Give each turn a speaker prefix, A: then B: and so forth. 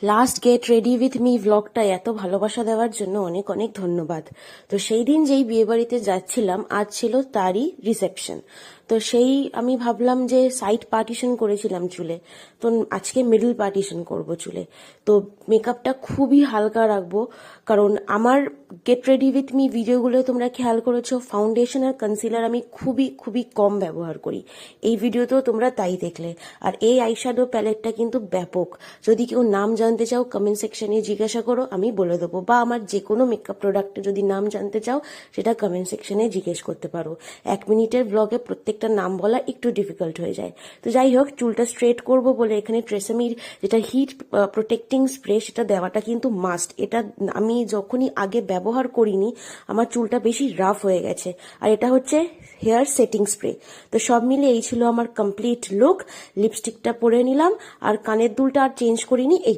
A: Last get ready with me ভ্লগটা এত ভালোবাসা দেওয়ার জন্য অনেক অনেক ধন্যবাদ। তো সেই দিন যেই বিয়ে বাড়িতে যাচ্ছিলাম, আজ ছিল তারই রিসেপশন। তো সেই আমি ভাবলাম যে সাইড পার্টিশন করেছিলাম চুলে, তো আজকে মিডল পার্টিশন করব চুলে। তো মেকআপটা খুবই হালকা রাখবো, কারণ আমার গেট রেডি উইথ মি ভিডিওগুলো তোমরা খেয়াল করেছো ফাউন্ডেশন আর কনসিলার আমি খুবই খুবই কম ব্যবহার করি। এই ভিডিওতেও তোমরা তাই দেখলে। আর এই আইশ্যাডো প্যালেটটা কিন্তু ব্যাপক। যদি কেউ নাম জানতে চাও কমেন্ট সেকশনে জিজ্ঞাসা করো, আমি বলে দেবো। বা আমার যে কোনো মেকআপ প্রোডাক্টে যদি নাম জানতে চাও সেটা কমেন্ট সেকশনে জিজ্ঞেস করতে পারো। 1 মিনিটের ব্লগে প্রত্যেকটা নাম বলা একটু ডিফিকাল্ট হয়ে যায়। তো যাই হোক, চুলটা স্ট্রেট করব বলে এখানে ট্রেসেমির যেটা হিট প্রোটেক্টিং স্প্রে সেটা দেওয়াটা কিন্তু মাস্ট। এটা আমি যখনই আগে ব্যবহার করিনি, আমার চুলটা বেশি রাফ হয়ে গেছে। আর এটা হচ্ছে হেয়ার সেটিং স্প্রে। তো সব মিলে এই ছিল আমার কমপ্লিট লুক। লিপস্টিকটা পরে নিলাম আর কানের দুলটা আর চেঞ্জ করিনি।